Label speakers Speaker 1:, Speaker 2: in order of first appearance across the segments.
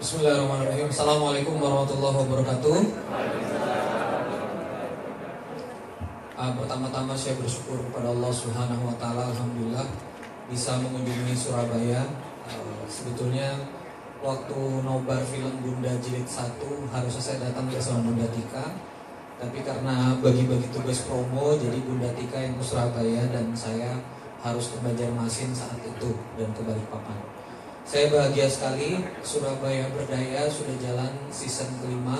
Speaker 1: Bismillahirrahmanirrahim. Assalamualaikum warahmatullahi wabarakatuh. Pertama-tama saya bersyukur kepada Allah Subhanahu wa taala, alhamdulillah bisa mengunjungi Surabaya. Sebetulnya waktu nobar film Bunda Jilid 1 harusnya saya datang bersama Bunda Tika, tapi karena bagi-bagi tugas promo jadi Bunda Tika yang ke Surabaya dan saya harus ke Banjarmasin saat itu dan ke Balikpapan. Saya bahagia sekali, Surabaya Berdaya sudah jalan season kelima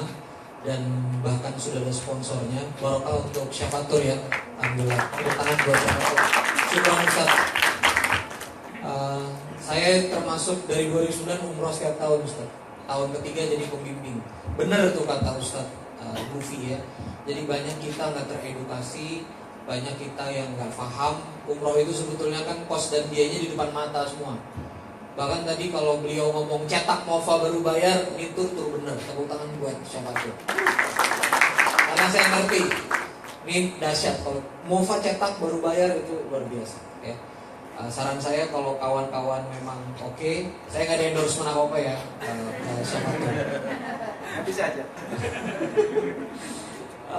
Speaker 1: dan bahkan sudah ada sponsornya. Barokah untuk Syafatur ya, alhamdulillah. Tepuk tangan buat Syafatur. Syukur Ustaz. Saya termasuk dari 2009 umroh setiap tahun Ustaz. Tahun ketiga jadi pembimbing. Benar tuh kata Ustaz Bufi ya. Jadi banyak kita nggak teredukasi, banyak kita yang nggak paham. Umroh itu sebetulnya kan kos dan biayanya di depan mata semua. Bahkan tadi kalau beliau ngomong cetak Mova baru bayar, itu tuh bener. Tepuk tangan buat siapa tuh? Karena saya ngerti, ini dahsyat. Kalau Mova cetak baru bayar itu luar biasa. Ya. Saran saya kalau kawan-kawan memang oke, saya nggak ada endorsement apa ya. Siapa tuh?
Speaker 2: Bisa aja.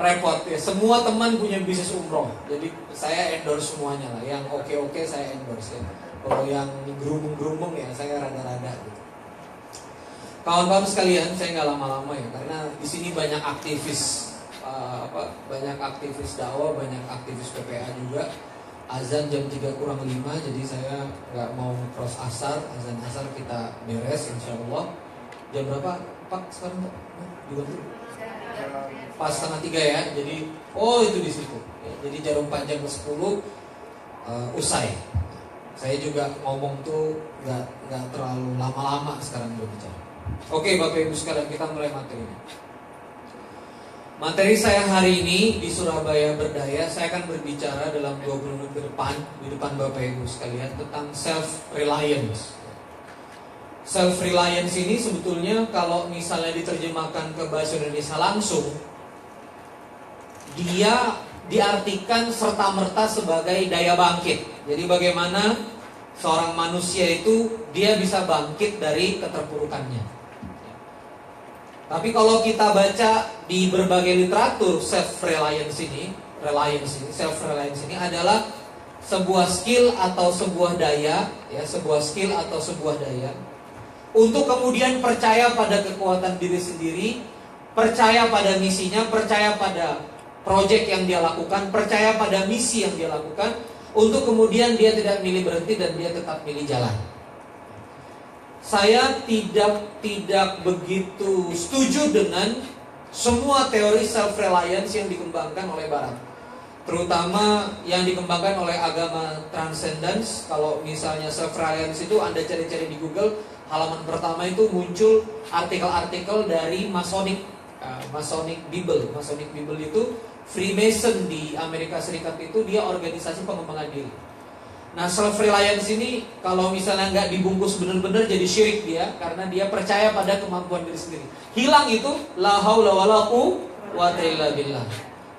Speaker 1: Repot ya. Semua teman punya bisnis umroh, jadi saya endorse semuanya lah. Yang oke saya endorse ya. Kalau yang gerumung-gerumung ya saya rada-rada gitu. Kawan-kawan sekalian, saya nggak lama-lama ya, karena di sini banyak aktivis banyak aktivis dakwah, banyak aktivis PPA juga. Azan jam 3 kurang 5, jadi saya nggak mau cross asar. Azan asar kita beres insya Allah. Jam berapa Pak sekarang Pak? Juga dulu. Pas setengah 3 ya. Jadi itu di situ. Ya, jadi jarum panjang ke 10 usai. Saya juga ngomong tuh nggak terlalu lama-lama sekarang berbicara. Oke Bapak Ibu sekalian, kita mulai materinya. Materi saya hari ini di Surabaya Berdaya, saya akan berbicara dalam 20 menit ke depan di depan Bapak Ibu sekalian tentang self-reliance. Self-reliance ini sebetulnya kalau misalnya diterjemahkan ke bahasa Indonesia langsung, dia diartikan serta-merta sebagai daya bangkit. Jadi bagaimana seorang manusia itu dia bisa bangkit dari keterpurukannya. Tapi kalau kita baca di berbagai literatur, self-reliance ini adalah sebuah skill atau sebuah daya, ya, sebuah skill atau sebuah daya untuk kemudian percaya pada kekuatan diri sendiri, percaya pada misinya, percaya pada proyek yang dia lakukan, percaya pada misi yang dia lakukan, untuk kemudian dia tidak milih berhenti dan dia tetap milih jalan. Saya tidak begitu setuju dengan semua teori self-reliance yang dikembangkan oleh Barat, terutama yang dikembangkan oleh agama transcendence. Kalau misalnya self-reliance itu Anda cari-cari di Google, halaman pertama itu muncul artikel-artikel dari Masonic Bible. Masonic Bible itu Freemason di Amerika Serikat, itu dia organisasi pengembangan diri. Nah, self-reliance ini kalau misalnya nggak dibungkus benar-benar jadi syirik dia, karena dia percaya pada kemampuan diri sendiri. Hilang itu la haula wala quwwata illa billah.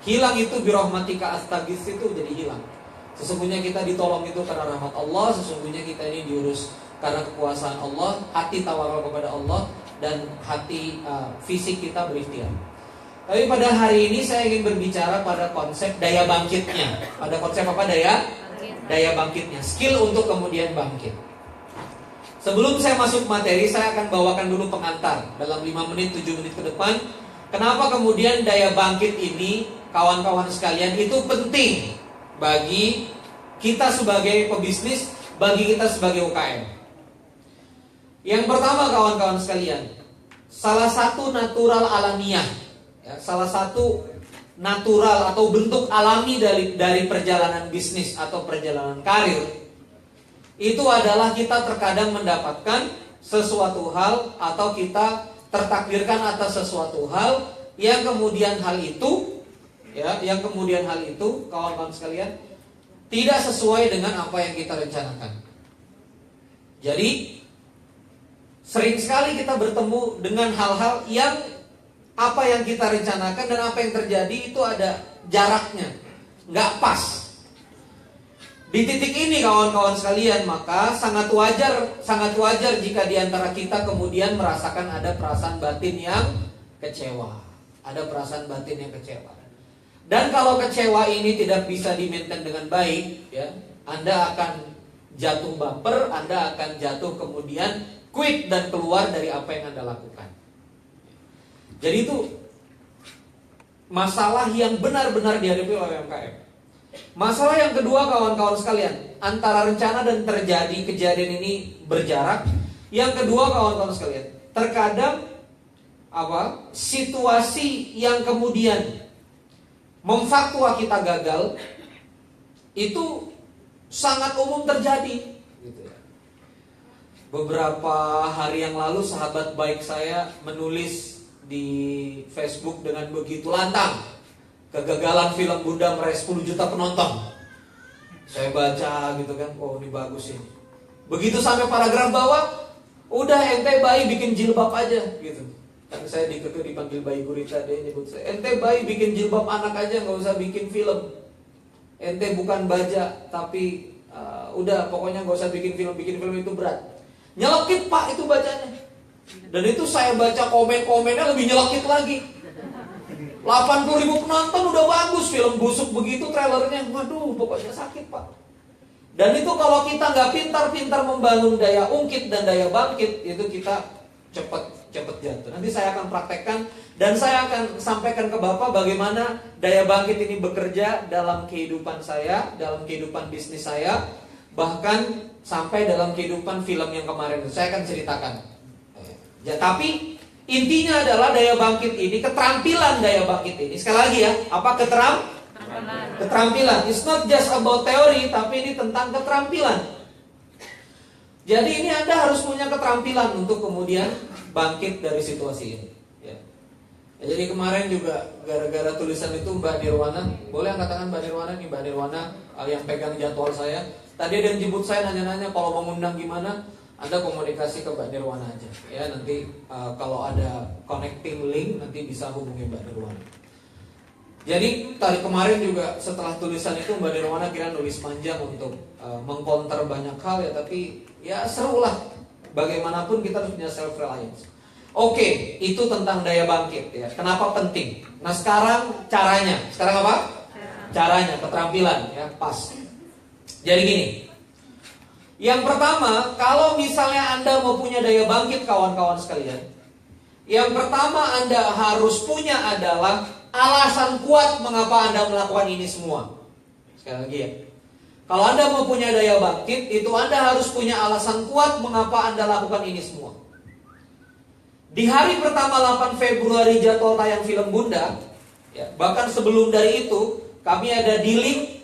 Speaker 1: Hilang itu birahmatika astaghits, itu jadi hilang. Sesungguhnya kita ditolong itu karena rahmat Allah, sesungguhnya kita ini diurus karena kekuasaan Allah, hati tawakal kepada Allah dan hati fisik kita berikhtiar. Tapi pada hari ini saya ingin berbicara pada konsep daya bangkitnya. Pada konsep apa? Daya bangkitnya. Skill untuk kemudian bangkit. Sebelum saya masuk materi, saya akan bawakan dulu pengantar dalam 5 menit, 7 menit ke depan. Kenapa kemudian daya bangkit ini, kawan-kawan sekalian, itu penting bagi kita sebagai pebisnis, bagi kita sebagai UKM. Yang pertama kawan-kawan sekalian, salah satu natural alamiah, ya, salah satu natural atau bentuk alami dari perjalanan bisnis atau perjalanan karir, itu adalah kita terkadang mendapatkan sesuatu hal atau kita tertakdirkan atas sesuatu hal yang kemudian hal itu kawan-kawan sekalian tidak sesuai dengan apa yang kita rencanakan. Jadi sering sekali kita bertemu dengan hal-hal yang apa yang kita rencanakan dan apa yang terjadi itu ada jaraknya, nggak pas. Di titik ini kawan-kawan sekalian, maka sangat wajar jika di antara kita kemudian merasakan ada perasaan batin yang kecewa. Ada perasaan batin yang kecewa. Dan kalau kecewa ini tidak bisa di-maintain dengan baik, ya, Anda akan jatuh baper, Anda akan jatuh kemudian quit dan keluar dari apa yang Anda lakukan. Jadi itu masalah yang benar-benar dihadapi oleh UMKM. Masalah yang kedua kawan-kawan sekalian, antara rencana dan terjadi kejadian ini berjarak. Yang kedua kawan-kawan sekalian, terkadang situasi yang kemudian memfaktua kita gagal itu sangat umum terjadi. Beberapa hari yang lalu sahabat baik saya menulis di Facebook dengan begitu lantang, kegagalan film Bunda meraih 10 juta penonton. Saya baca gitu kan, oh ini bagus ini. Begitu sampai paragraf bawah, udah ente bayi bikin jilbab aja gitu. Kan saya dipanggil bayi gurita, dia nyebut saya, ente bayi bikin jilbab anak aja, nggak usah bikin film. Ente bukan baja, tapi udah pokoknya nggak usah bikin film itu berat. Nyelekit pak itu bacanya. Dan itu saya baca komen-komennya lebih nyelekit lagi. 80.000 penonton udah bagus, film busuk begitu trailernya, waduh pokoknya sakit pak. Dan itu kalau kita nggak pintar-pintar membangun daya ungkit dan daya bangkit, itu kita cepet jatuh. Nanti saya akan praktekkan dan saya akan sampaikan ke Bapak bagaimana daya bangkit ini bekerja dalam kehidupan saya, dalam kehidupan bisnis saya, bahkan sampai dalam kehidupan film yang kemarin itu saya akan ceritakan. Ya, tapi intinya adalah daya bangkit ini, keterampilan daya bangkit ini. Sekali lagi ya, apa keterampilan. It's not just about teori, tapi ini tentang keterampilan. Jadi ini Anda harus punya keterampilan untuk kemudian bangkit dari situasi ini. Ya. Jadi kemarin juga gara-gara tulisan itu Mbak Nirwana, boleh angkat tangan Mbak Nirwana nih, Mbak Nirwana yang pegang jadwal saya. Tadi ada yang jemput saya nanya-nanya kalau mau ngundang gimana. Anda komunikasi ke Mbak Nirwana aja ya, nanti kalau ada connecting link nanti bisa hubungi Mbak Nirwana. Jadi tadi kemarin juga setelah tulisan itu Mbak Nirwana kira nulis panjang untuk mengcounter banyak hal ya, tapi ya seru lah. Bagaimanapun kita harus punya self reliance. Oke, itu tentang daya bangkit ya. Kenapa penting? Nah sekarang caranya. Sekarang apa? Caranya, keterampilan ya, pas. Jadi gini. Yang pertama, kalau misalnya Anda mau punya daya bangkit kawan-kawan sekalian, yang pertama Anda harus punya adalah alasan kuat mengapa Anda melakukan ini semua. Sekali lagi ya, kalau Anda mau punya daya bangkit, itu Anda harus punya alasan kuat mengapa Anda lakukan ini semua. Di hari pertama 8 Februari jadwal tayang film Bunda ya, bahkan sebelum dari itu kami ada di link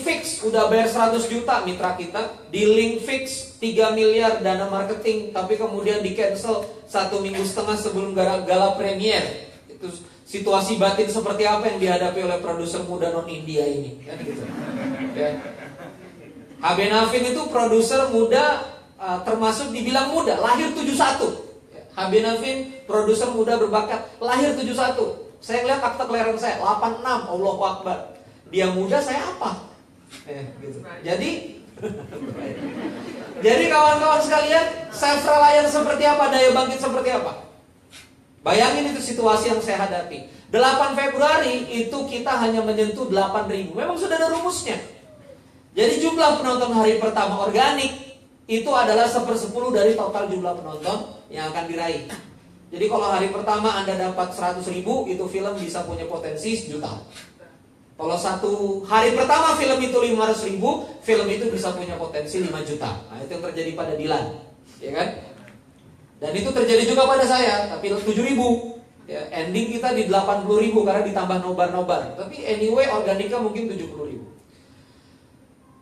Speaker 1: fix udah bayar 100 juta mitra kita, di link fix 3 miliar dana marketing, tapi kemudian di cancel 1 minggu setengah sebelum gala premier. Itu situasi batin seperti apa yang dihadapi oleh produser muda non India ini kan gitu ya. HB Navin itu produser muda, termasuk dibilang muda, lahir 71 ya. HB Navin produser muda berbakat, lahir 71. Saya lihat akte kelahiran saya 86, Allahu Akbar. Dia muda, saya apa? Gitu. Jadi kawan-kawan sekalian, self reliance seperti apa, daya bangkit seperti apa? Bayangin itu situasi yang saya hadapi. 8 Februari itu kita hanya menyentuh 8.000. Memang sudah ada rumusnya. Jadi jumlah penonton hari pertama organik itu adalah 1/10 dari total jumlah penonton yang akan diraih. Jadi kalau hari pertama Anda dapat 100.000, itu film bisa punya potensi 1 juta. Kalau satu hari pertama film itu 500.000, film itu bisa punya potensi 5 juta. Nah itu yang terjadi pada Dilan, ya kan? Dan itu terjadi juga pada saya, tapi 7.000. Ya, ending kita di 80.000 karena ditambah nobar-nobar. Tapi anyway organiknya mungkin 70.000.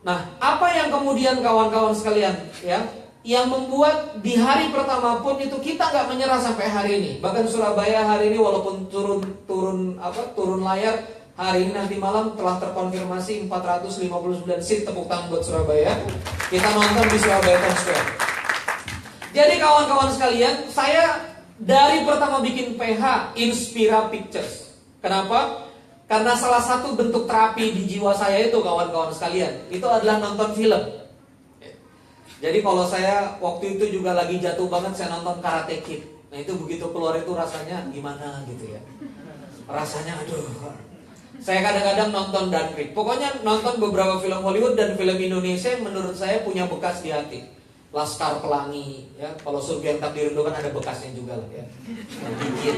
Speaker 1: Nah, apa yang kemudian kawan-kawan sekalian ya, yang membuat di hari pertama pun itu kita nggak menyerah sampai hari ini. Bahkan Surabaya hari ini walaupun turun layar, hari ini nanti malam telah terkonfirmasi 459 seat. Tepuk tangan buat Surabaya. Kita nonton di Surabaya Times Square. Jadi kawan-kawan sekalian, saya dari pertama bikin PH Inspira Pictures. Kenapa? Karena salah satu bentuk terapi di jiwa saya itu, kawan-kawan sekalian, itu adalah nonton film. Jadi kalau saya waktu itu juga lagi jatuh banget, saya nonton Karate Kid. Nah itu begitu keluar itu rasanya gimana gitu ya. Rasanya aduh. Saya kadang-kadang nonton Dunkirk. Pokoknya nonton beberapa film Hollywood dan film Indonesia yang menurut saya punya bekas di hati. Laskar Pelangi, ya. Kalau Surga yang Tak Dirindukan ada bekasnya juga lah ya. Dikit.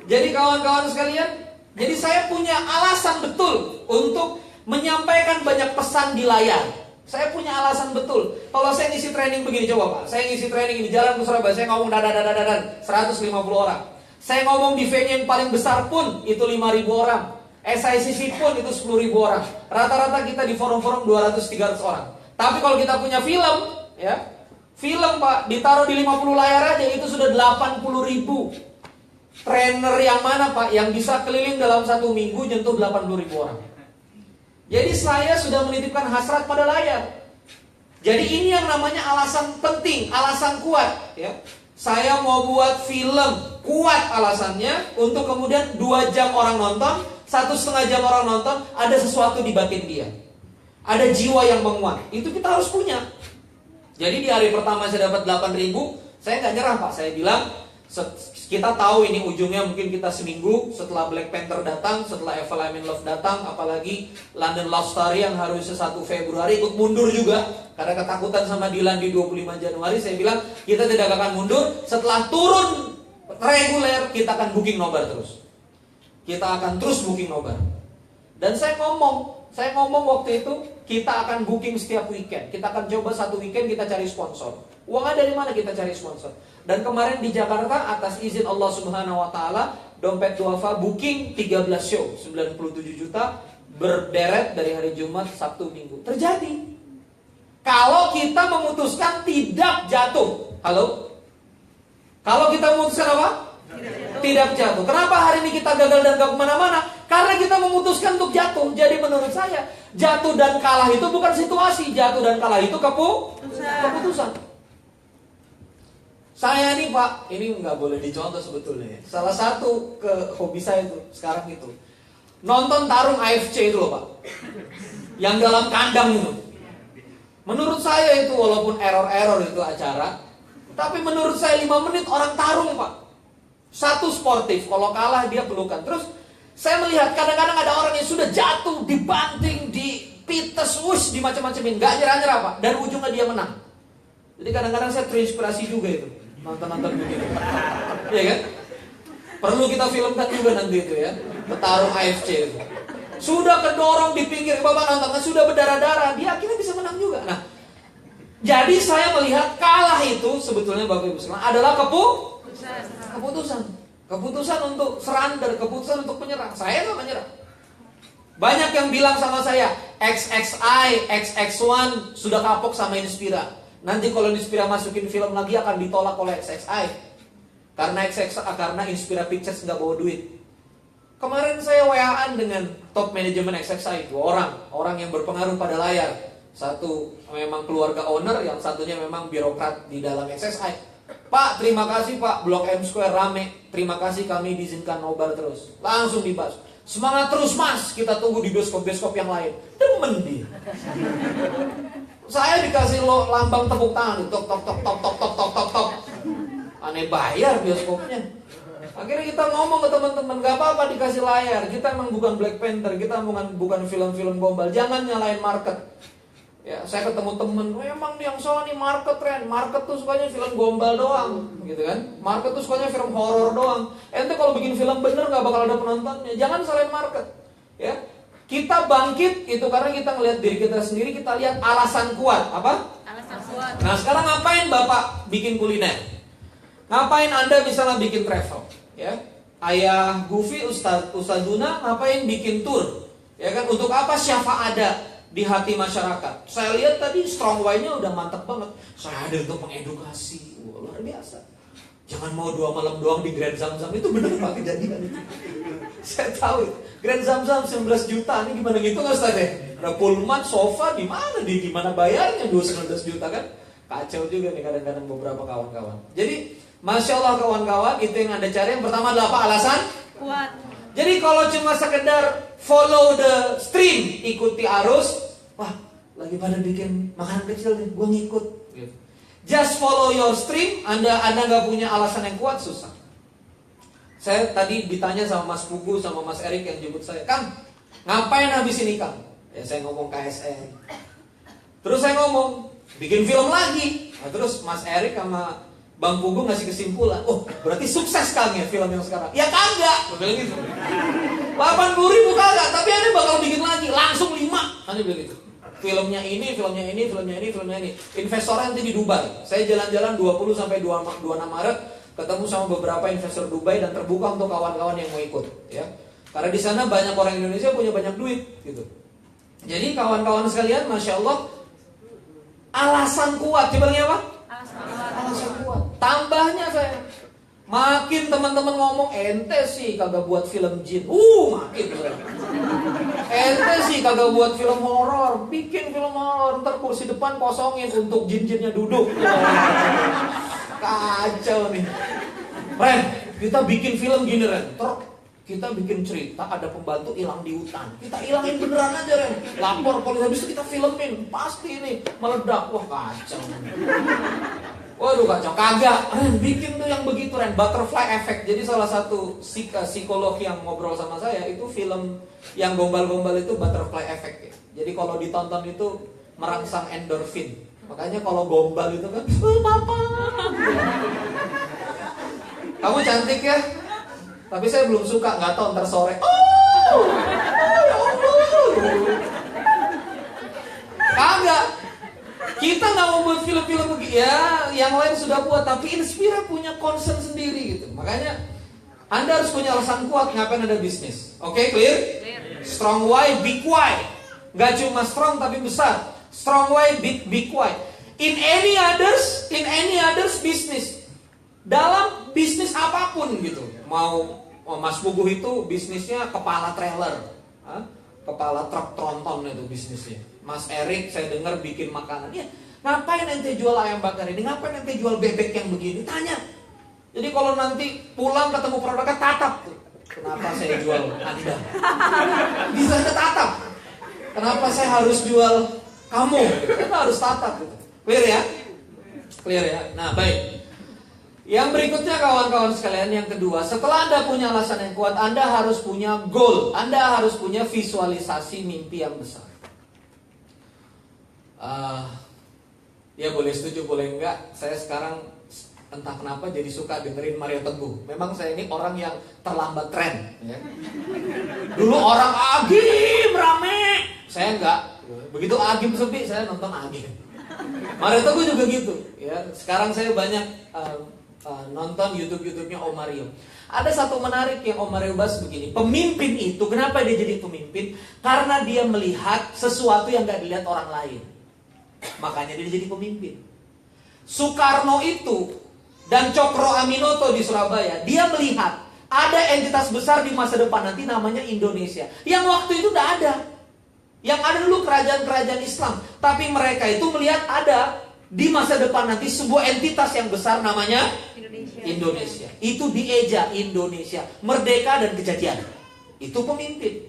Speaker 1: Jadi kawan-kawan sekalian, jadi saya punya alasan betul untuk menyampaikan banyak pesan di layar. Saya punya alasan betul. Kalau saya ngisi training begini, coba Pak. Saya ngisi training di jalan ke Surabaya, saya ngomong dadadadadadan 150 orang. Saya ngomong di venue yang paling besar pun itu 5.000 orang. SICC pun itu 10.000 orang. Rata-rata kita di forum-forum 200-300 orang. Tapi kalau kita punya film, ya, film Pak, ditaruh di 50 layar aja itu sudah 80.000. Trainer yang mana Pak, yang bisa keliling dalam 1 minggu nyentuh 80.000 orang. Jadi saya sudah menitipkan hasrat pada layar. Jadi ini yang namanya alasan penting, alasan kuat, ya. Saya mau buat film, kuat alasannya, untuk kemudian 2 jam orang nonton, 1,5 jam orang nonton, ada sesuatu di batin dia. Ada jiwa yang menguat. Itu kita harus punya. Jadi di hari pertama saya dapat 8.000, saya nggak nyerah Pak. Saya bilang, kita tahu ini ujungnya mungkin kita seminggu setelah Black Panther datang, setelah Eva I'm in Love datang, apalagi London Love Story yang harusnya 1 Februari ikut mundur juga. Karena ketakutan sama Dilan di 25 Januari, saya bilang kita tidak akan mundur. Setelah turun reguler, kita akan booking nobar terus. Kita akan terus booking nobar. Dan saya ngomong waktu itu, kita akan booking setiap weekend. Kita akan coba 1 weekend kita cari sponsor. Uangnya dari mana kita cari sponsor? Dan kemarin di Jakarta atas izin Allah Subhanahu wa taala, Dompet Duafa booking 13 show, 97 juta berderet dari hari Jumat, Sabtu, Minggu. Terjadi. Kalau kita memutuskan tidak jatuh. Halo? Kalau kita memutuskan apa? Tidak jatuh. Kenapa hari ini kita gagal dan gak kemana-mana? Karena kita memutuskan untuk jatuh. Jadi menurut saya, jatuh dan kalah itu bukan situasi. Jatuh dan kalah itu keputusan. Saya nih Pak, ini nggak boleh dicontoh sebetulnya ya. Salah satu hobi saya itu sekarang itu nonton tarung AFC itu loh Pak, yang dalam kandang itu. Menurut saya itu walaupun error itu acara, tapi menurut saya 5 menit orang tarung Pak. Satu sportif, kalau kalah dia pelukan. Terus saya melihat kadang-kadang ada orang yang sudah jatuh, dibanting, dipites, di macam-macamin, nggak nyerah-nyerah Pak, dan ujungnya dia menang. Jadi kadang-kadang saya terinspirasi juga itu nonton begini, ya kan? Perlu kita filmkan juga nanti itu ya, petarung AFC itu. Sudah kedorong di pinggir, Bapak nonton kan sudah berdarah-darah, dia akhirnya bisa menang juga. Nah, jadi saya melihat kalah itu sebetulnya Bapak Ibu sekalian adalah keputusan untuk surrender, keputusan untuk menyerah. Saya nggak menyerah. Banyak yang bilang sama saya, XXI, XX1 sudah kapok sama Inspira. Nanti kalau Inspira masukin film lagi akan ditolak oleh XXI. Karena Inspira Pictures nggak bawa duit. Kemarin saya WA-an dengan top manajemen XXI, 2 orang yang berpengaruh pada layar. Satu memang keluarga owner, yang satunya memang birokrat di dalam XXI. Pak, terima kasih Pak, Blok M Square rame. Terima kasih kami diizinkan nobar terus. Langsung dibahas. Semangat terus Mas, kita tunggu di bioskop-bioskop yang lain. Demen dia. Saya dikasih lambang tepuk tangan, tok. Aneh bayar bioskopnya. Akhirnya kita ngomong ke teman-teman, gak apa-apa dikasih layar. Kita emang bukan Black Panther, kita bukan film-film gombal. Jangan nyalain market. Ya, saya ketemu temen, emang yang salah nih market trend. Market tuh sukanya film gombal doang, gitu kan? Market tuh sukanya film horor doang. Ente kalau bikin film bener gak bakal ada penontonnya. Jangan salahin market. Ya. Kita bangkit itu karena kita ngelihat diri kita sendiri, kita lihat alasan kuat. Apa? Alasan kuat. Nah sekarang ngapain Bapak bikin kuliner? Ngapain Anda misalnya bikin travel? Ya, Ayah Gufi, Ustazuna ngapain bikin tour? Ya kan? Untuk apa? Siapa ada di hati masyarakat? Saya lihat tadi strong wine-nya udah mantap banget. Saya ada untuk mengedukasi. Wah, luar biasa. Jangan mau 2 malam doang di Grand Zamzam. Itu bener Pak kejadian itu. Saya tahu Grand Zamzam 19 juta. Ini gimana gitu nggak Ustaz ya? Ada pullman, sofa, di mana bayarnya 19 juta kan? Kacau juga nih kadang-kadang beberapa kawan-kawan. Jadi Masya Allah kawan-kawan, itu yang Anda cari. Yang pertama adalah apa? Alasan? Kuat. Jadi kalau cuma sekedar follow the stream, ikuti arus, wah lagi pada bikin makanan kecil nih, gue ngikut. Just follow your stream, Anda nggak punya alasan yang kuat, susah. Saya tadi ditanya sama Mas Pugu sama Mas Erik yang jemput saya, Kang, ngapain habis ini Kang? Ya saya ngomong KSN. Terus saya ngomong, bikin film lagi. Nah, terus Mas Erik sama Bang Pugu ngasih kesimpulan, oh berarti sukses Kang ya film yang sekarang. Ya kagak, bilang gitu. 80.000 kagak, tapi Anda bakal bikin lagi, langsung 5. Anda bilang gitu. Filmnya ini. Investornya nanti di Dubai. Saya jalan-jalan 20 sampai 26 Maret, ketemu sama beberapa investor Dubai dan terbuka untuk kawan-kawan yang mau ikut. Ya, karena di sana banyak orang Indonesia punya banyak duit, gitu. Jadi kawan-kawan sekalian, masya Allah, alasan kuat, dibilangnya apa? Alasan kuat. Tambahnya saya, makin teman-teman ngomong ente sih kagak buat film jin, makin saya. Ente sih kagak buat film horor, bikin film horor, ntar kursi depan kosongin untuk jin-jinnya duduk. Kacau nih. Ren, kita bikin film gini Ren, kita bikin cerita ada pembantu hilang di hutan. Kita hilangin beneran aja Ren. Lapor polisi, habis itu kita filmin. Pasti ini meledak. Wah kacau. Waduh kacau. Kagak Ren, bikin tuh yang begitu Ren, butterfly effect. Jadi salah satu psikolog yang ngobrol sama saya, itu film yang gombal-gombal itu butterfly effect ya. Jadi kalau ditonton itu merangsang endorfin. Makanya kalau gombal itu kan, papa kamu cantik ya. Tapi saya belum suka, nggak tahu ntar sore. Kagak. Kita nggak mau buat film-film begini. Ya, yang lain sudah buat, tapi Inspira punya concern sendiri gitu. Makanya Anda harus punya alasan kuat ngapain ada bisnis. Oke, clear? Strong why, big why. Gak cuma strong tapi besar. Strong why, big why. In any others business. Dalam bisnis apapun gitu. Mau Mas Puguh itu bisnisnya kepala trailer, kepala truk tronton itu bisnisnya. Mas Erik saya dengar bikin makanan. Ya, ngapain ente jual ayam bakar ini? Ngapain ente jual bebek yang begini? Tanya. Jadi kalau nanti pulang ketemu produknya tatap. Kenapa saya jual Anda? Bisa tatap. Kenapa saya harus jual kamu? Kita harus tatap gitu. Clear ya? Clear ya? Nah, baik. Yang berikutnya kawan-kawan sekalian, yang kedua, setelah Anda punya alasan yang kuat, Anda harus punya goal. Anda harus punya visualisasi mimpi yang besar. Ya boleh setuju, boleh enggak. Saya sekarang entah kenapa jadi suka dengerin Mario Teguh. Memang saya ini orang yang terlambat tren ya. Dulu orang Agim rame, saya enggak. Begitu Agim sepi, saya nonton Agim. Mario Teguh juga gitu ya. Sekarang saya banyak nonton YouTube-nya Om Mario. Ada satu menarik yang Om Mario bahas begini. Pemimpin itu, kenapa dia jadi pemimpin? Karena dia melihat sesuatu yang gak dilihat orang lain. Makanya dia jadi pemimpin. Soekarno itu dan Cokro Aminoto di Surabaya, dia melihat ada entitas besar di masa depan nanti namanya Indonesia. Yang waktu itu udah ada. Yang ada dulu kerajaan-kerajaan Islam. Tapi mereka itu melihat ada di masa depan nanti sebuah entitas yang besar namanya Indonesia. Itu dieja Indonesia, merdeka dan kejadian. Itu pemimpin.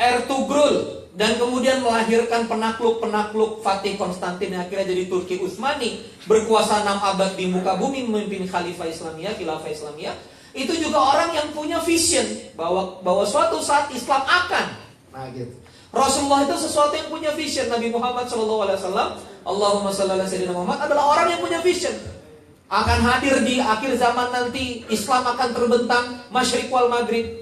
Speaker 1: Ertugrul dan kemudian melahirkan penakluk-penakluk Fatih Konstantin yang akhirnya jadi Turki Utsmani, berkuasa 6 abad di muka bumi, memimpin Khalifah Islamiyah, Khilafah Islamiyah. Itu juga orang yang punya vision bahwa suatu saat Islam akan. Nah gitu. Rasulullah itu sesuatu yang punya vision. Nabi Muhammad SAW, Allahumma shalli ala sayyidina Muhammad, adalah orang yang punya vision. Akan hadir di akhir zaman nanti, Islam akan terbentang masyriq wal maghrib.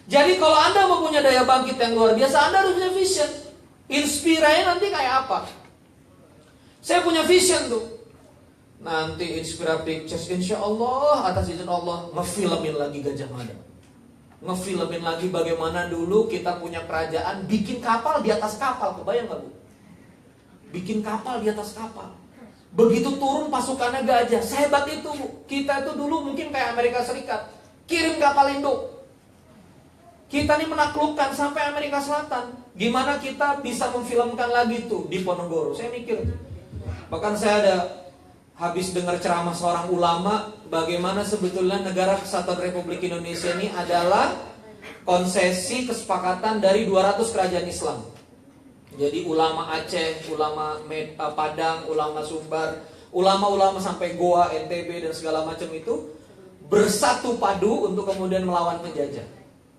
Speaker 1: Jadi kalau Anda mempunyai daya bangkit yang luar biasa, Anda harus punya vision. Inspiranya nanti kayak apa? Saya punya vision tuh. Nanti Inspira Pictures insya Allah atas izin Allah ngefilmin lagi Gajah Mada. Ngefilmin lagi bagaimana dulu kita punya kerajaan, bikin kapal di atas kapal. Kebayang gak Bu? Bikin kapal di atas kapal. Begitu turun pasukannya gajah, sehebat itu Bu. Kita itu dulu mungkin kayak Amerika Serikat, kirim kapal induk. Kita ini menaklukkan sampai Amerika Selatan. Gimana kita bisa memfilmkan lagi tuh di Ponorogo? Saya mikir. Bahkan saya habis dengar ceramah seorang ulama, bagaimana sebetulnya negara Kesatuan Republik Indonesia ini adalah konsesi kesepakatan dari 200 kerajaan Islam. Jadi ulama Aceh, ulama Padang, ulama Sumbar, ulama-ulama sampai Goa, NTB dan segala macam itu bersatu padu untuk kemudian melawan penjajah.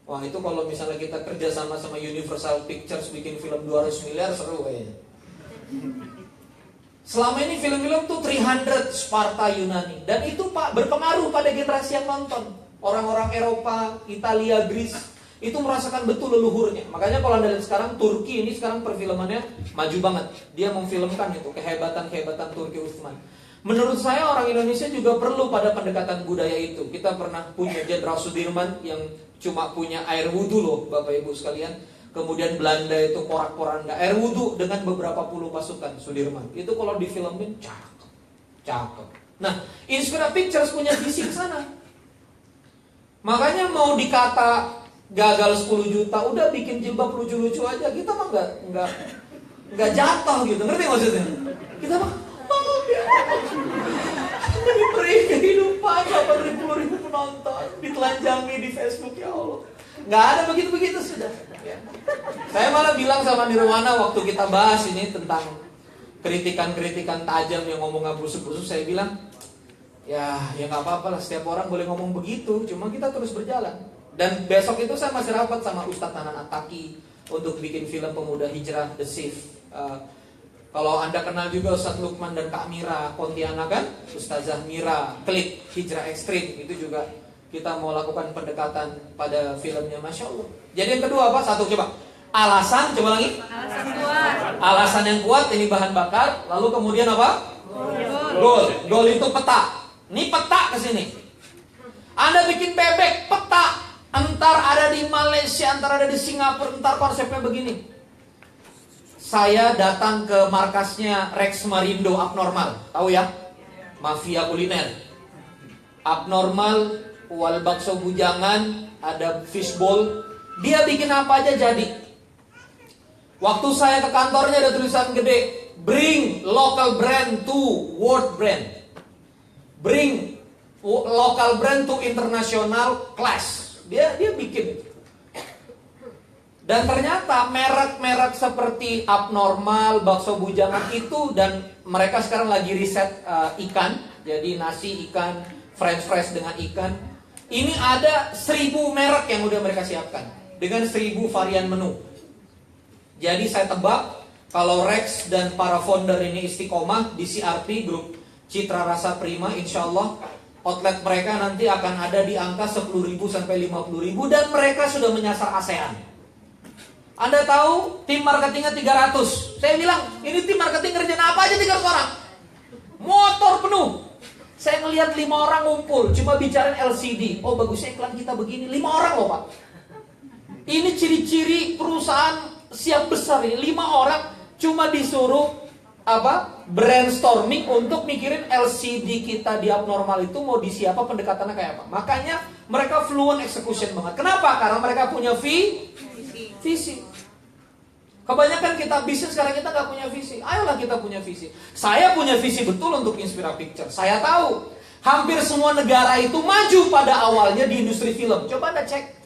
Speaker 1: Wah, itu kalau misalnya kita kerja sama Universal Pictures bikin film 200 miliar seru kayaknya. Selama ini film-film tuh 300 Sparta Yunani, dan itu Pak berpengaruh pada generasi yang nonton. Orang-orang Eropa, Italia, Greece itu merasakan betul leluhurnya. Makanya kalau Anda lihat sekarang Turki ini sekarang perfilmannya maju banget. Dia memfilmkan itu kehebatan-kehebatan Turki Utsman. Menurut saya orang Indonesia juga perlu pada pendekatan budaya itu. Kita pernah punya Jenderal Sudirman yang cuma punya air wudhu loh Bapak Ibu sekalian. Kemudian Belanda itu porak-poranda air wudhu dengan beberapa puluh pasukan Sudirman. Itu kalau difilmin cakep. Nah, Inspira Pictures punya visi ke sana. Makanya mau dikata gagal 10 juta, udah bikin jilbab lucu-lucu aja. Kita mah nggak jatuh gitu. Ngerti maksudnya? Kita mah diberi kehidupan 80.000 penonton, ditelanjangi di Facebook, ya Allah. Nggak ada begitu-begitu sudah. Ya. Saya malah bilang sama Nirwana waktu kita bahas ini tentang kritikan-kritikan tajam yang ngomong abus-abus, saya bilang, ya nggak apa-apa lah, setiap orang boleh ngomong begitu, cuma kita terus berjalan. Dan besok itu saya masih rapat sama Ustadz Hanan Attaqi untuk bikin film pemuda hijrah The Shift. Kalau Anda kenal juga Ustadz Lukman dan Kak Mira Pontianak kan, Ustazah Mira Klik Hijrah Ekstrim, itu juga kita mau lakukan pendekatan pada filmnya, Masya Allah. Jadi yang kedua apa? Satu, coba alasan, coba lagi.
Speaker 3: Alasan kuat.
Speaker 1: Alasan yang kuat, ini bahan bakar. Lalu kemudian apa? Goal. Goal itu peta. Ini peta ke sini. Anda bikin bebek, peta. Entar ada di Malaysia, entar ada di Singapura, entar konsepnya begini. Saya datang ke markasnya Rex Marindo Abnormal, tahu ya? Mafia kuliner. Abnormal, wal bakso bujangan, ada fishbowl. Dia bikin apa aja jadi. Waktu saya ke kantornya ada tulisan gede, bring local brand to world brand. Bring local brand to international class. Dia bikin. Dan ternyata merek-merek seperti Abnormal, bakso bujangan itu, dan mereka sekarang lagi riset ikan. Jadi nasi ikan, french fries dengan ikan. Ini ada 1000 merek yang udah mereka siapkan dengan 1000 varian menu. Jadi saya tebak kalau Rex dan para founder ini istiqomah di CRP Grup Citra Rasa Prima, insya Allah outlet mereka nanti akan ada di angka 10.000 sampai 50.000, dan mereka sudah menyasar ASEAN. Anda tahu tim marketingnya 300. Saya bilang, ini tim marketing kerjaan apa aja 300 orang? Motor penuh. Saya ngelihat 5 orang ngumpul, cuma bicarain LCD. Oh bagusnya iklan kita begini. 5 orang loh Pak. Ini ciri-ciri perusahaan siap besar ini. 5 orang cuma disuruh brainstorming untuk mikirin LCD kita di Abnormal itu mau di siapa, pendekatannya kayak apa. Makanya mereka fluent execution banget. Kenapa? Karena mereka punya visi. Kebanyakan kita bisnis sekarang kita nggak punya visi. Ayolah kita punya visi. Saya punya visi betul untuk Inspira Picture. Saya tahu hampir semua negara itu maju pada awalnya di industri film. Coba Anda cek.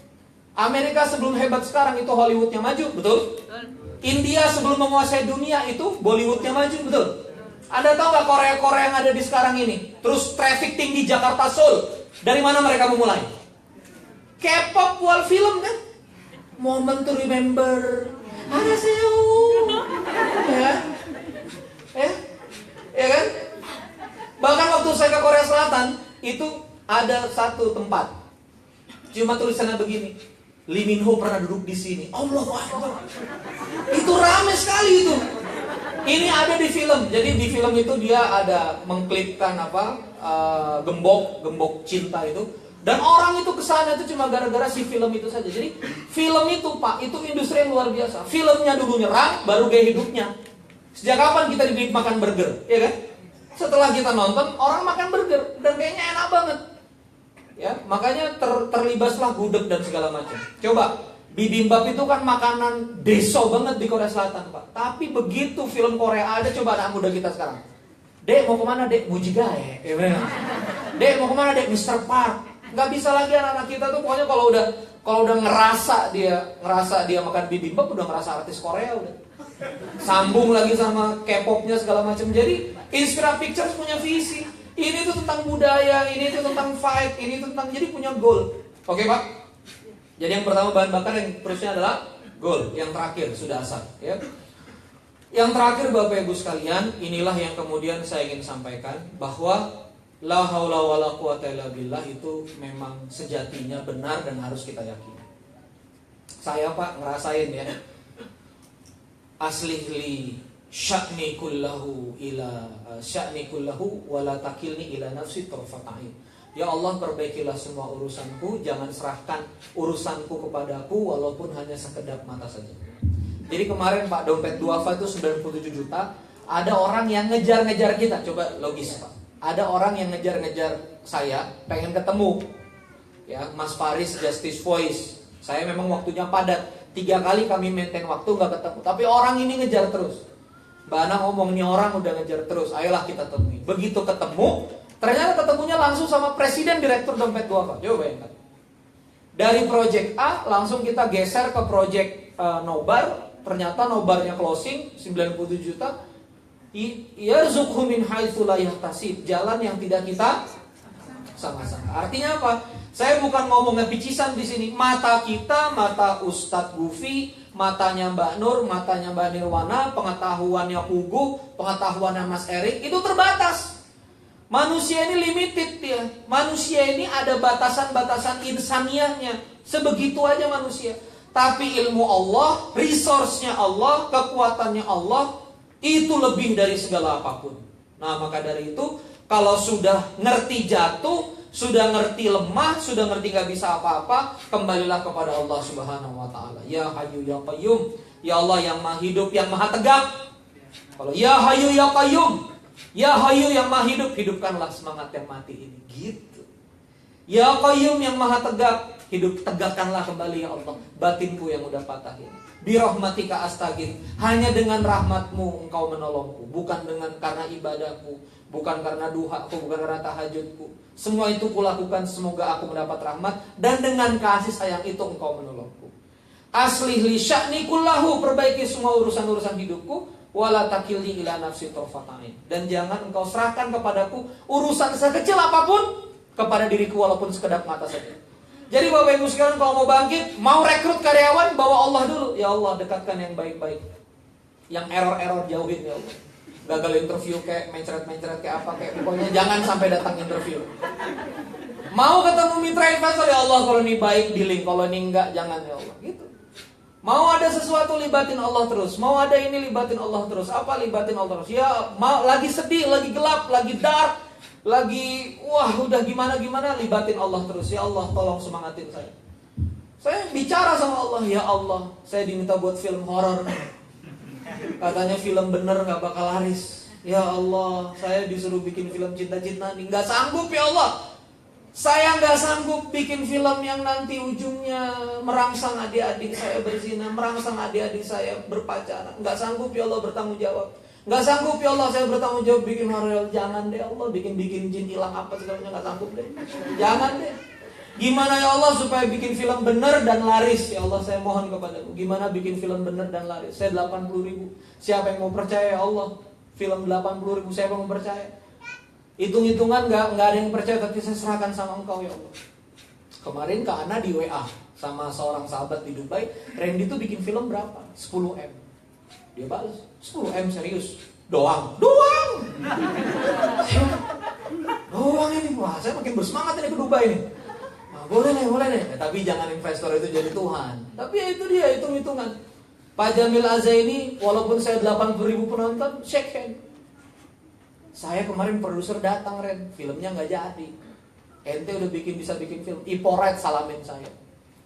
Speaker 1: Amerika sebelum hebat sekarang itu Hollywoodnya maju, betul? India sebelum menguasai dunia itu Bollywoodnya maju, betul? Anda tahu nggak Korea yang ada di sekarang ini? Terus traffic tinggi Jakarta Seoul. Dari mana mereka memulai? K-pop wall film kan? Moment to remember. Ada Seoul. Ya kan? Bahkan waktu saya ke Korea Selatan, itu ada satu tempat. Cuma tulisannya begini. Lee Min Ho pernah duduk di sini. Allahu Akbar. Itu ramai sekali itu. Ini ada di film. Jadi di film itu dia ada mengklipkan gembok cinta itu. Dan orang itu kesana itu cuma gara-gara si film itu saja. Jadi film itu Pak, itu industri yang luar biasa. Filmnya dulu nyerang, baru gaya hidupnya. Sejak kapan kita dididik makan burger? Ya kan? Setelah kita nonton, orang makan burger. Dan kayaknya enak banget. Ya, makanya terlibaslah gudeg dan segala macam. Coba, bibimbap itu kan makanan deso banget di Korea Selatan Pak. Tapi begitu film Korea ada, coba anak muda kita sekarang. Dek mau kemana dek? Mujigae. Ya bener. Dek mau kemana dek? Mr. Park. Nggak bisa lagi anak-anak kita tuh pokoknya kalau udah ngerasa dia makan bibimbap udah ngerasa artis Korea udah. Sambung lagi sama K-popnya segala macam. Jadi Inspira Pictures punya visi. Ini tuh tentang budaya, ini tuh tentang fight, ini tuh tentang jadi punya goal. Oke Pak? Jadi yang pertama bahan bakar, yang terusnya adalah goal. Yang terakhir sudah asal. Ya. Yang terakhir Bapak Ibu sekalian, inilah yang kemudian saya ingin sampaikan bahwa la haula wala quwata illa billah itu memang sejatinya benar dan harus kita yakini. Saya Pak ngerasain ya. Aslih li sya'ni kullahu wala takilni ila nafsi tarfata'in. Ya Allah, perbaikilah semua urusanku, jangan serahkan urusanku kepadaku walaupun hanya sekedap mata saja. Jadi kemarin Pak, dompet duafa itu 97 juta. Ada orang yang ngejar-ngejar kita. Coba logis Pak. Ada orang yang ngejar-ngejar saya, pengen ketemu. Ya, Mas Faris Justice Voice. Saya memang waktunya padat. 3 kali kami maintain waktu gak ketemu. Tapi orang ini ngejar terus. Mbak Ana ngomong, nih orang udah ngejar terus. Ayolah kita temui. Begitu ketemu, ternyata ketemunya langsung sama Presiden Direktur Dompet Duafa. Coba bayangkan. Dari project A langsung kita geser ke project Nobar. Ternyata Nobarnya closing 97 juta. Yarzuqhu min haitsu la yahtasib. Jalan yang tidak kita sama-sama. Artinya apa? Saya bukan ngomongnya picisan di sini. Mata kita, mata Ustadz Gufi, matanya Mbak Nur, matanya Mbak Nirwana, pengetahuannya Hugo, pengetahuannya Mas Erik itu terbatas. Manusia ini limited dia. Manusia ini ada batasan-batasan insaniahnya. Sebegitu aja manusia. Tapi ilmu Allah, resource-nya Allah, kekuatannya Allah itu lebih dari segala apapun. Nah, maka dari itu kalau sudah ngerti jatuh, sudah ngerti lemah, sudah ngerti gak bisa apa-apa, kembalilah kepada Allah Subhanahu wa ta'ala. Ya Hayyu ya Qayyum. Ya Allah yang Maha Hidup, yang Maha Tegak. Kalau Ya Hayyu ya Qayyum, Ya Hayyu yang Maha Hidup, hidupkanlah semangat yang mati ini. Gitu. Ya Qayyum yang Maha Tegak, tegakkanlah kembali ya Allah batinku yang udah patah ini. Birahmatika astaghith. Hanya dengan rahmatmu engkau menolongku, bukan dengan karena ibadahku, bukan karena duhaku, bukan karena tahajudku. Semua itu kulakukan semoga aku mendapat rahmat, dan dengan kasih sayang itu engkau menolongku. Aslih li sya'ni kullahu, perbaiki semua urusan-urusan hidupku, wala takilni ila nafsi tarfata'in. Dan jangan engkau serahkan kepadaku urusan sekecil apapun kepada diriku walaupun sekedap mata saja. Jadi Bapak Ibu sekalian, kalau mau bangkit, mau rekrut karyawan, bawa Allah dulu. Ya Allah, dekatkan yang baik-baik. Yang error-error jauhin ya Allah. Gagal interview kayak mencret-mencret kayak apa kayak, pokoknya jangan sampai datang interview. Mau ketemu mitra investor, ya Allah kalau ini baik di link, kalau ini enggak jangan ya Allah. Gitu. Mau ada sesuatu libatin Allah terus, mau ada ini libatin Allah terus. Apa libatin Allah terus? Ya mau lagi sedih, lagi gelap, lagi dark, lagi wah udah gimana libatin Allah terus. Ya Allah tolong semangatin saya. Saya bicara sama Allah, ya Allah saya diminta buat film horor. Katanya film bener gak bakal laris. Ya Allah saya disuruh bikin film cinta-cinta nih, gak sanggup ya Allah. Saya gak sanggup bikin film yang nanti ujungnya merangsang adik-adik saya berzina, merangsang adik-adik saya berpacaran. Gak sanggup ya Allah bertanggung jawab. Gak sanggup ya Allah saya bertanggung jawab bikin horor. Jangan deh Allah, bikin jin hilang apa segalanya, gak sanggup deh. Jangan deh. Gimana ya Allah supaya bikin film bener dan laris? Ya Allah saya mohon kepadamu. Gimana bikin film bener dan laris? Saya 80.000. Siapa yang mau percaya ya Allah? Film 80.000, siapa yang mau percaya? Hitung-hitungan gak ada yang percaya, tapi saya serahkan sama engkau ya Allah. Kemarin Kak Ana di WA sama seorang sahabat di Dubai. Randy tuh bikin film berapa? 10M. Dia balas 10M serius. Doang ini. Wah saya makin bersemangat ini ke Dubai nih. Boleh nih. Tapi jangan investor itu jadi Tuhan. Tapi ya itu dia, hitung-hitungan. Pak Jamil Azaini, walaupun saya 80.000 penonton, shake hand. Saya kemarin produser datang Ren, filmnya gak jadi. Ente udah bisa bikin film. Iporet salamin saya.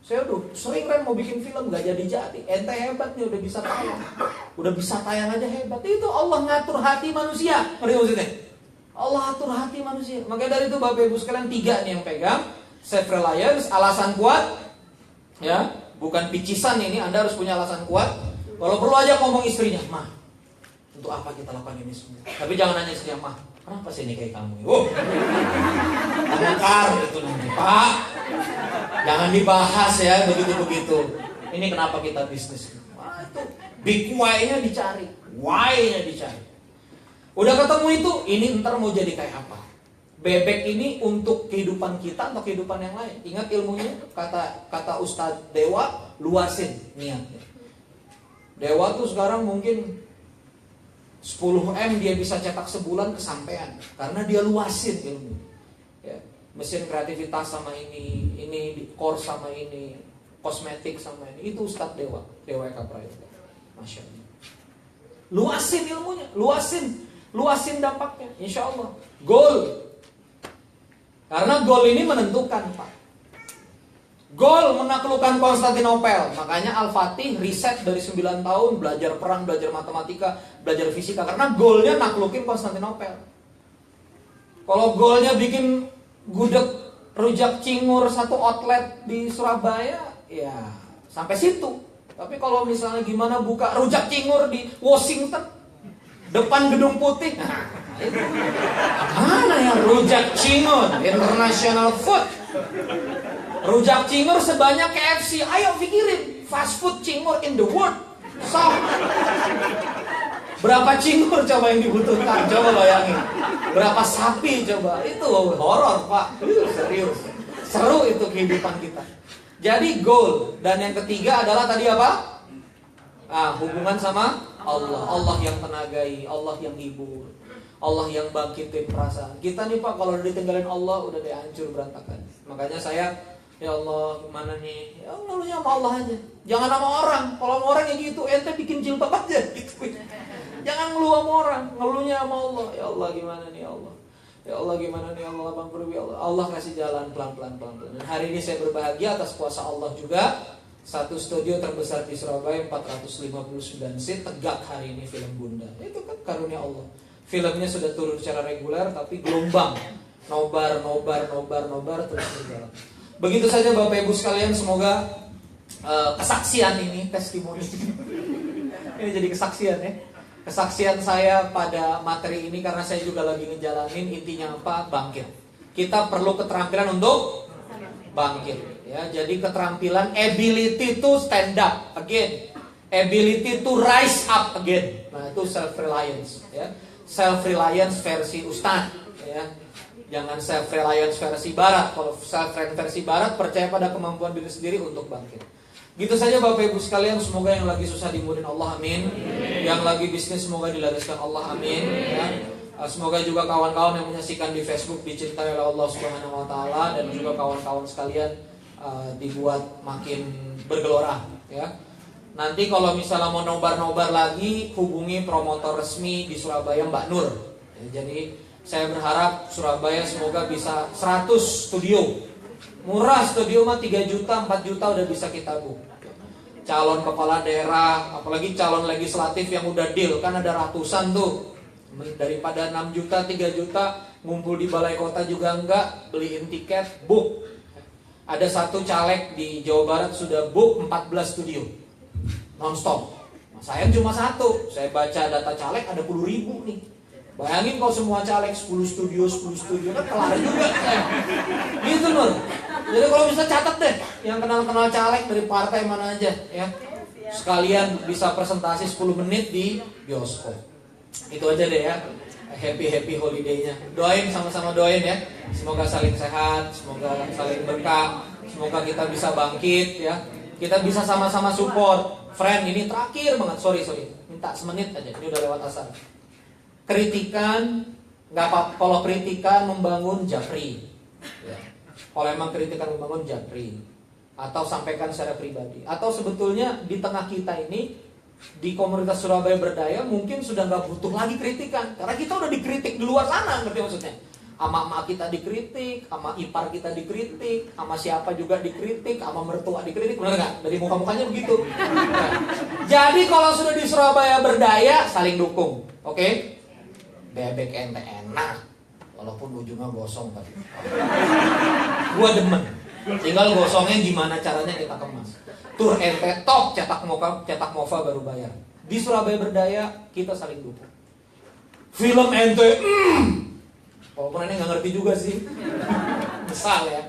Speaker 1: Saya udah sering Ren mau bikin film, gak jadi-jadi. Ente hebat nih, udah bisa tayang. Udah bisa tayang aja hebat. Itu Allah ngatur hati manusia. Ngerti maksudnya? Allah atur hati manusia. Makanya dari itu Bapak Ibu sekalian 3 nih yang pegang. Self-reliance, alasan kuat. Ya, bukan picisan ini, Anda harus punya alasan kuat. Kalau perlu aja ngomong istrinya, "Mah, untuk apa kita lakukan ini semua?" Tapi jangan hanya istrinya, "Mah, Kenapa sih ini kayak kamu? Tangkar itu nanti Pak. Jangan dibahas ya begitu-begitu. Ini kenapa kita bisnis? Wah, itu big why-nya dicari. Why-nya dicari. Udah ketemu itu, ini ntar mau jadi kayak apa? Bebek ini untuk kehidupan kita atau kehidupan yang lain? Ingat ilmunya, kata Ustadz Dewa, luasin niatnya. Dewa tuh sekarang mungkin 10M dia bisa cetak sebulan kesampean karena dia luasin ilmu. Ya, mesin kreativitas sama ini course sama ini, kosmetik sama ini. Itu Ustadz Dewa Eka Prayoga. Masya Allah. Luasin ilmunya, luasin dampaknya, insya Allah. Goal. Karena goal ini menentukan, Pak. Goal menaklukkan Konstantinopel. Makanya Al-Fatih riset dari 9 tahun, belajar perang, belajar matematika, belajar fisika. Karena goalnya naklukin Konstantinopel. Kalau goalnya bikin gudeg rujak cingur satu outlet di Surabaya, ya sampai situ. Tapi kalau misalnya gimana buka rujak cingur di Washington, depan Gedung Putih, nah itu mana ya rujak cingur international food. Rujak cingur sebanyak KFC. Ayo pikirin, fast food cingur in the world. So, berapa cingur coba yang dibutuhkan? Coba bayangin. Berapa sapi coba? Itu horor, Pak. Serius. Seru itu kehidupan kita. Jadi goal. Dan yang ketiga adalah tadi apa? Hubungan sama Allah. Allah yang tenagai, Allah yang hibur, Allah yang bangkitin perasaan. Kita nih Pak, kalau udah ditinggalin Allah, udah deh hancur berantakan. Makanya saya, ya Allah gimana nih? Ya ngeluhnya sama Allah aja. Jangan sama orang. Kalau sama orang ya gitu, ente bikin jilbab aja gitu. Jangan ngeluh sama orang, ngeluhnya sama Allah. Ya Allah gimana nih ya Allah? Ya Allah gimana nih ya Allah, Bang Purwi, ya Allah. Allah kasih jalan pelan-pelan. Dan hari ini saya berbahagia atas kuasa Allah juga. Satu studio terbesar di Surabaya, 459 seat, tegak hari ini film Bunda. Itu kan karunia Allah. Filmnya sudah turun secara reguler, tapi gelombang nobar terus berjalan. Begitu saja Bapak Ibu sekalian, semoga kesaksian ini, testimoni ini jadi kesaksian ya. Kesaksian saya pada materi ini karena saya juga lagi ngejalanin. Intinya apa? Bangkit. Kita perlu keterampilan untuk bangkit. Ya, jadi keterampilan, ability to stand up again, ability to rise up again. Nah itu self reliance. Ya. Self reliance versi Ustadz. Ya. Jangan self reliance versi Barat. Kalau self reliance versi Barat, percaya pada kemampuan diri sendiri untuk bangkit. Gitu saja Bapak Ibu sekalian, semoga yang lagi susah dimudahin Allah, amin. Yang lagi bisnis semoga dilariskan Allah, amin. Ya. Semoga juga kawan-kawan yang menyaksikan di Facebook dicintai oleh Allah Subhanahu wa taala, dan juga kawan-kawan sekalian dibuat makin bergelora, ya. Nanti kalau misalnya mau nobar-nobar lagi, hubungi promotor resmi di Surabaya, Mbak Nur. Ya, jadi saya berharap Surabaya semoga bisa 100 studio. Murah studio mah 3 juta, 4 juta udah bisa kita book. Calon kepala daerah, apalagi calon legislatif yang udah deal, kan ada ratusan tuh. Daripada 6 juta, 3 juta, ngumpul di balai kota juga enggak, beliin tiket, book. Ada satu caleg di Jawa Barat sudah book 14 studio non-stop. Nah, sayang cuma satu. Saya baca data caleg ada 10.000 nih. Bayangin kalau semua caleg 10 studio kan kelar juga. Gitu Nur. Jadi kalau bisa catat deh yang kenal-kenal caleg dari partai mana aja ya. Sekalian bisa presentasi 10 menit di bioskop. Itu aja deh ya. Happy holiday-nya. Doain, sama-sama doain ya. Semoga saling sehat, semoga saling berkah, semoga kita bisa bangkit ya. Kita bisa sama-sama support. Friend, ini terakhir banget, sorry. Minta semenit aja, ini udah lewat asar. Kritikan, nggak apa-apa. Kalau kritikan membangun japri. Ya. Kalau emang kritikan membangun japri, atau sampaikan secara pribadi, atau sebetulnya di tengah kita ini, di komunitas Surabaya Berdaya mungkin sudah nggak butuh lagi kritikan, karena kita udah dikritik di luar sana, ngerti maksudnya? Sama emak kita dikritik, sama ipar kita dikritik, sama siapa juga dikritik, sama mertua dikritik, benar nggak? Dari muka-mukanya begitu. Nah, jadi kalau sudah di Surabaya Berdaya, saling dukung, oke? Bebek ente enak, walaupun ujungnya gosong tapi. Gua demen. Tinggal gosongnya gimana caranya kita kemas. Tur ente top, cetak mova baru bayar. Di Surabaya Berdaya kita saling dukung. Film ente Walaupun ini nggak ngerti juga sih. Misal ya.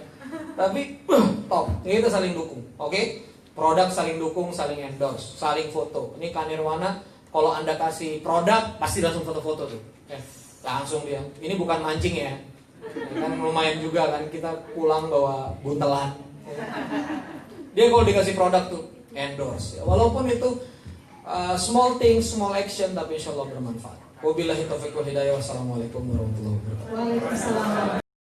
Speaker 1: Tapi top, kita saling dukung. Oke? Produk saling dukung, saling endorse, saling foto. Ini Kak Nirwana, kalau Anda kasih produk pasti langsung foto-foto tuh. Ya, langsung dia. Ini bukan mancing ya. Kan lumayan juga kan kita pulang bawa buntelan. Dia kalau dikasih produk tuh endorse. Walaupun itu small things, small action, tapi insya Allah bermanfaat. Wabillahi taufiq wal hidayah. Wassalamualaikum warahmatullahi wabarakatuh.
Speaker 3: Waalaikumsalam.